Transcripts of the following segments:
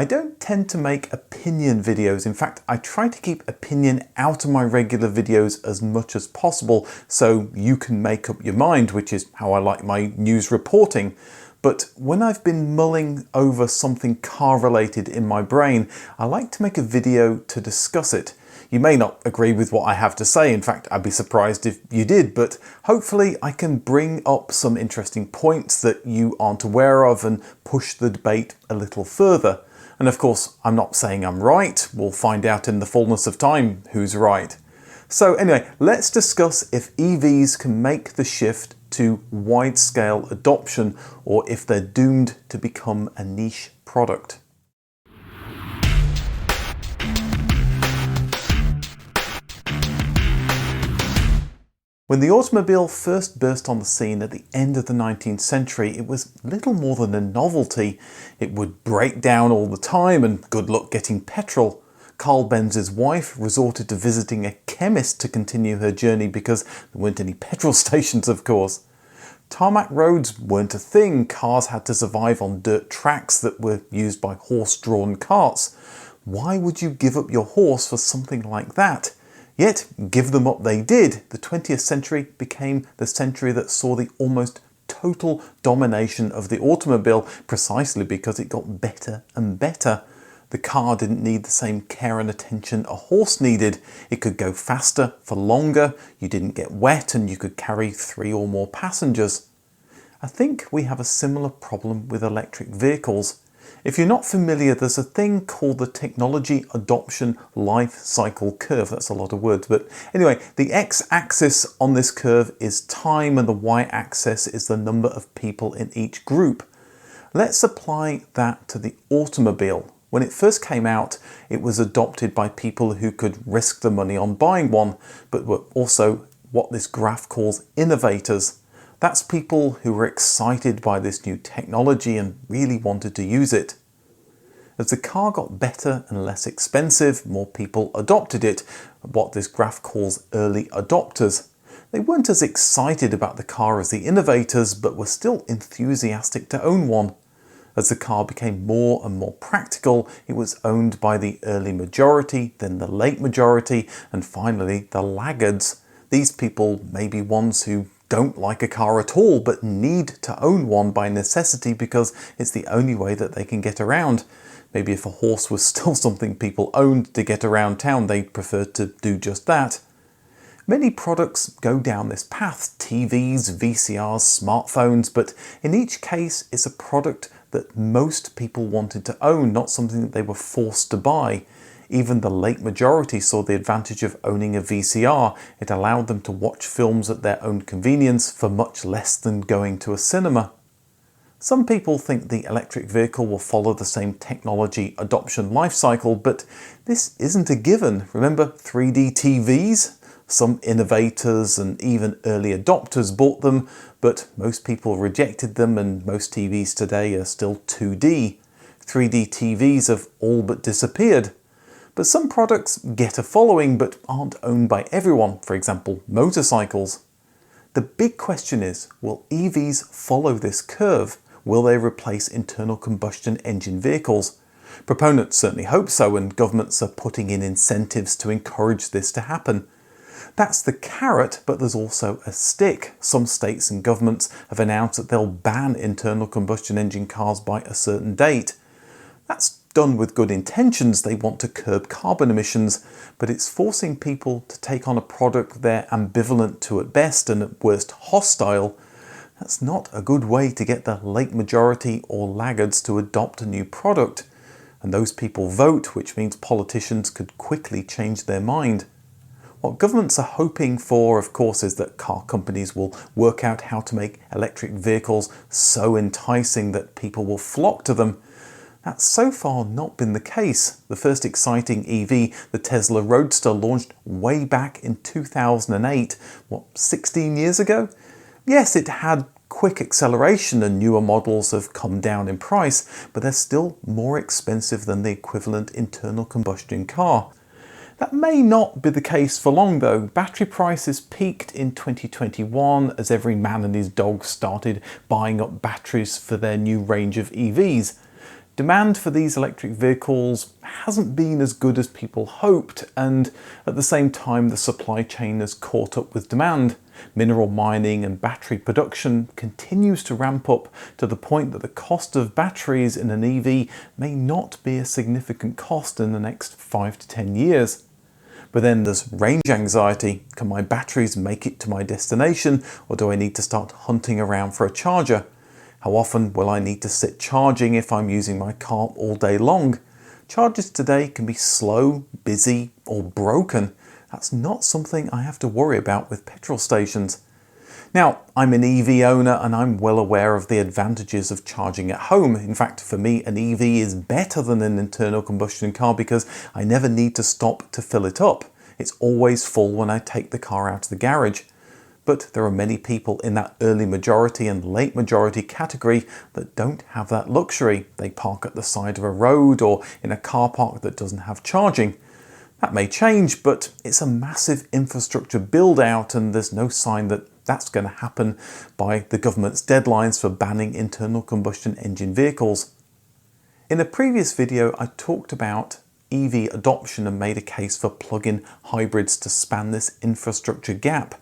I don't tend to make opinion videos. In fact, I try to keep opinion out of my regular videos as much as possible so you can make up your mind, which is how I like my news reporting. But when I've been mulling over something car related in my brain, I like to make a video to discuss it. You may not agree with what I have to say, in fact I'd be surprised if you did, but hopefully I can bring up some interesting points that you aren't aware of and push the debate a little further. And of course I'm not saying I'm right, we'll find out in the fullness of time who's right. So anyway, let's discuss if EVs can make the shift to wide-scale adoption or if they're doomed to become a niche product. When the automobile first burst on the scene at the end of the 19th century, it was little more than a novelty. It would break down all the time and good luck getting petrol. Carl Benz's wife resorted to visiting a chemist to continue her journey because there weren't any petrol stations, of course. Tarmac roads weren't a thing. Cars had to survive on dirt tracks that were used by horse-drawn carts. Why would you give up your horse for something like that? Yet, give them up they did. The 20th century became the century that saw the almost total domination of the automobile precisely because it got better and better. The car didn't need the same care and attention a horse needed. It could go faster for longer, you didn't get wet, and you could carry 3 or more passengers. I think we have a similar problem with electric vehicles. If you're not familiar, there's a thing called the Technology Adoption Life Cycle Curve. That's a lot of words, but anyway, the x-axis on this curve is time and the y-axis is the number of people in each group. Let's apply that to the automobile. When it first came out, it was adopted by people who could risk the money on buying one, but were also what this graph calls innovators. That's people who were excited by this new technology and really wanted to use it. As the car got better and less expensive, more people adopted it, what this graph calls early adopters. They weren't as excited about the car as the innovators, but were still enthusiastic to own one. As the car became more and more practical, it was owned by the early majority, then the late majority, and finally the laggards. These people may be ones who don't like a car at all, but need to own one by necessity because it's the only way that they can get around. Maybe if a horse was still something people owned to get around town, they'd prefer to do just that. Many products go down this path, TVs, VCRs, smartphones, but in each case it's a product that most people wanted to own, not something that they were forced to buy. Even the late majority saw the advantage of owning a VCR. It allowed them to watch films at their own convenience for much less than going to a cinema. Some people think the electric vehicle will follow the same technology adoption life cycle, but this isn't a given. Remember 3D TVs? Some innovators and even early adopters bought them, but most people rejected them and most TVs today are still 2D. 3D TVs have all but disappeared. But some products get a following but aren't owned by everyone, for example motorcycles. The big question is, will EVs follow this curve? Will they replace internal combustion engine vehicles? Proponents certainly hope so, and governments are putting in incentives to encourage this to happen. That's the carrot, but there's also a stick. Some states and governments have announced that they'll ban internal combustion engine cars by a certain date. That's done with good intentions. They want to curb carbon emissions, but it's forcing people to take on a product they're ambivalent to at best and at worst hostile. That's not a good way to get the late majority or laggards to adopt a new product. And those people vote, which means politicians could quickly change their mind. What governments are hoping for, of course, is that car companies will work out how to make electric vehicles so enticing that people will flock to them. That's so far not been the case. The first exciting EV, the Tesla Roadster, launched way back in 2008, 16 years ago? Yes, it had quick acceleration and newer models have come down in price, but they're still more expensive than the equivalent internal combustion car. That may not be the case for long though. Battery prices peaked in 2021 as every man and his dog started buying up batteries for their new range of EVs. Demand for these electric vehicles hasn't been as good as people hoped, and at the same time the supply chain has caught up with demand. Mineral mining and battery production continues to ramp up to the point that the cost of batteries in an EV may not be a significant cost in the next 5 to 10 years. But then there's range anxiety. Can my batteries make it to my destination, or do I need to start hunting around for a charger? How often will I need to sit charging if I'm using my car all day long? Chargers today can be slow, busy, or broken. That's not something I have to worry about with petrol stations. Now, I'm an EV owner and I'm well aware of the advantages of charging at home. In fact, for me, an EV is better than an internal combustion car because I never need to stop to fill it up. It's always full when I take the car out of the garage. But there are many people in that early majority and late majority category that don't have that luxury. They park at the side of a road or in a car park that doesn't have charging. That may change, but it's a massive infrastructure build out, and there's no sign that that's going to happen by the government's deadlines for banning internal combustion engine vehicles. In a previous video, I talked about EV adoption and made a case for plug-in hybrids to span this infrastructure gap.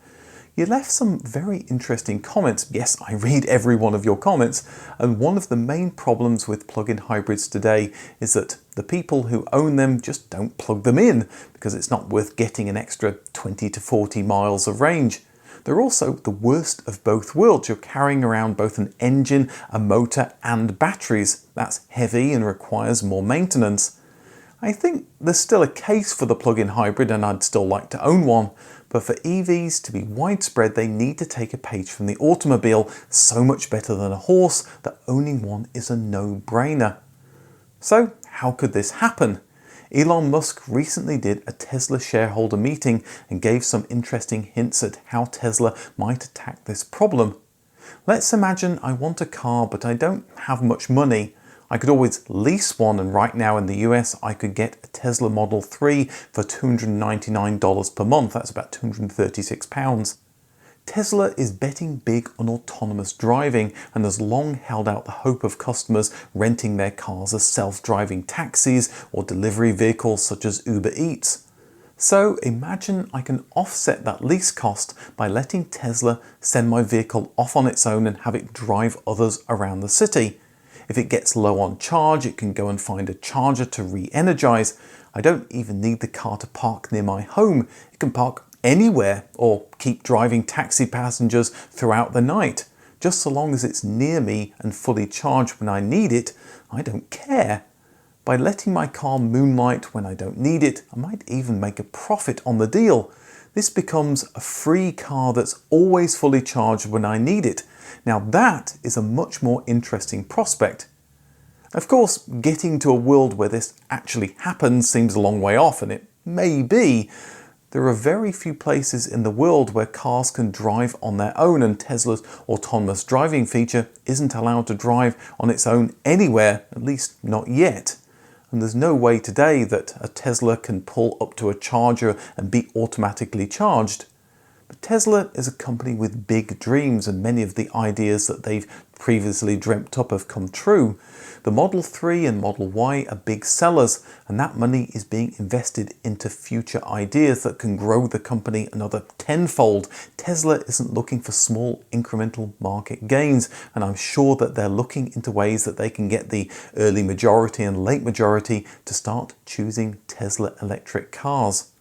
You left some very interesting comments. Yes, I read every one of your comments, and one of the main problems with plug-in hybrids today is that the people who own them just don't plug them in because it's not worth getting an extra 20 to 40 miles of range. They're also the worst of both worlds. You're carrying around both an engine, a motor, and batteries. That's heavy and requires more maintenance. I think there's still a case for the plug-in hybrid, and I'd still like to own one. But for EVs to be widespread, they need to take a page from the automobile. So much better than a horse that owning one is a no-brainer. So how could this happen? Elon Musk recently did a Tesla shareholder meeting and gave some interesting hints at how Tesla might attack this problem. Let's imagine I want a car, but I don't have much money. I could always lease one, and right now in the US I could get a Tesla Model 3 for $299 per month. That's about £236. Tesla is betting big on autonomous driving and has long held out the hope of customers renting their cars as self-driving taxis or delivery vehicles such as Uber Eats. So imagine I can offset that lease cost by letting Tesla send my vehicle off on its own and have it drive others around the city. If it gets low on charge, it can go and find a charger to re-energize. I don't even need the car to park near my home. It can park anywhere or keep driving taxi passengers throughout the night. Just so long as it's near me and fully charged when I need it, I don't care. By letting my car moonlight when I don't need it, I might even make a profit on the deal. This becomes a free car that's always fully charged when I need it. Now that is a much more interesting prospect. Of course, getting to a world where this actually happens seems a long way off, and it may be. There are very few places in the world where cars can drive on their own, and Tesla's autonomous driving feature isn't allowed to drive on its own anywhere, at least not yet. And there's no way today that a Tesla can pull up to a charger and be automatically charged. But Tesla is a company with big dreams, and many of the ideas that they've previously dreamt up have come true. The Model 3 and Model Y are big sellers, and that money is being invested into future ideas that can grow the company another tenfold. Tesla isn't looking for small incremental market gains, and I'm sure that they're looking into ways that they can get the early majority and late majority to start choosing Tesla electric cars.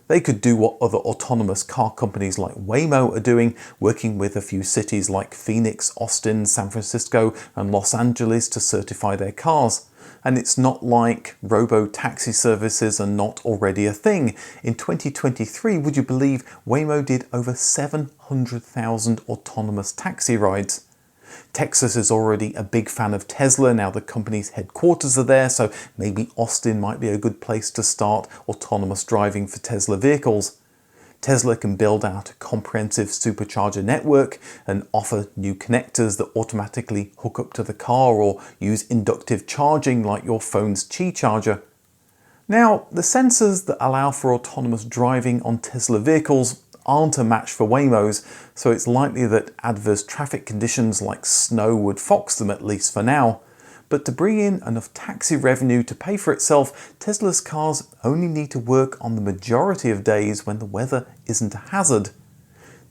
They could do what other autonomous car companies like Waymo are doing, working with a few cities like Phoenix, Austin, San Francisco, and Los Angeles to certify their cars. And it's not like robo-taxi services are not already a thing. In 2023, would you believe Waymo did over 700,000 autonomous taxi rides? Texas is already a big fan of Tesla. Now the company's headquarters are there, so maybe Austin might be a good place to start autonomous driving for Tesla vehicles. Tesla can build out a comprehensive supercharger network and offer new connectors that automatically hook up to the car or use inductive charging like your phone's Qi charger. Now, the sensors that allow for autonomous driving on Tesla vehicles aren't a match for Waymo's, so it's likely that adverse traffic conditions like snow would fox them, at least for now. But to bring in enough taxi revenue to pay for itself, Tesla's cars only need to work on the majority of days when the weather isn't a hazard.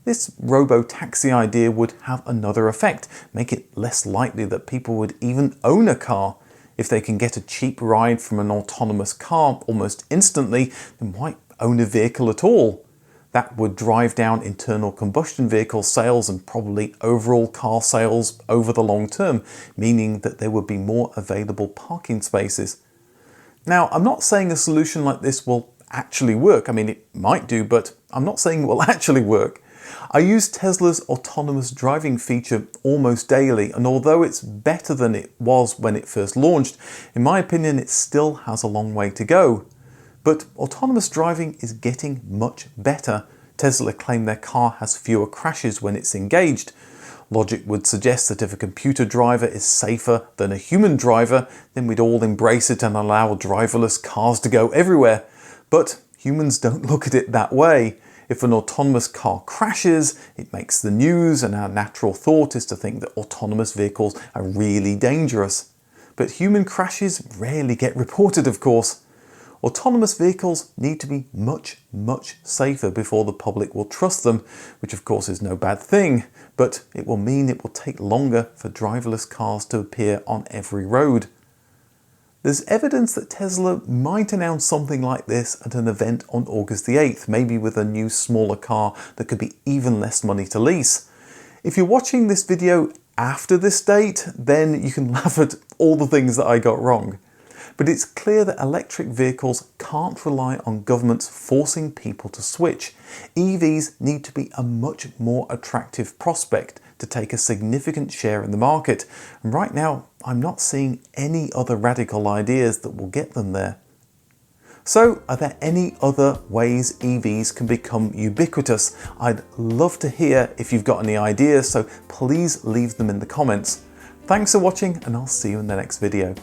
This robo-taxi idea would have another effect, make it less likely that people would even own a car. If they can get a cheap ride from an autonomous car almost instantly, then why own a vehicle at all? That would drive down internal combustion vehicle sales and probably overall car sales over the long term, meaning that there would be more available parking spaces. Now, I'm not saying a solution like this will actually work. I mean, it might do, but I'm not saying it will actually work. I use Tesla's autonomous driving feature almost daily, and although it's better than it was when it first launched, in my opinion it still has a long way to go. But autonomous driving is getting much better. Tesla claim their car has fewer crashes when it's engaged. Logic would suggest that if a computer driver is safer than a human driver, then we'd all embrace it and allow driverless cars to go everywhere. But humans don't look at it that way. If an autonomous car crashes, it makes the news, and our natural thought is to think that autonomous vehicles are really dangerous. But human crashes rarely get reported, of course. Autonomous vehicles need to be much safer before the public will trust them, which of course is no bad thing, but it will mean it will take longer for driverless cars to appear on every road. There's evidence that Tesla might announce something like this at an event on August the 8th, maybe with a new smaller car that could be even less money to lease. If you're watching this video after this date, then you can laugh at all the things that I got wrong. But it's clear that electric vehicles can't rely on governments forcing people to switch. EVs need to be a much more attractive prospect to take a significant share in the market. And right now, I'm not seeing any other radical ideas that will get them there. So, are there any other ways EVs can become ubiquitous? I'd love to hear if you've got any ideas, so please leave them in the comments. Thanks for watching, and I'll see you in the next video.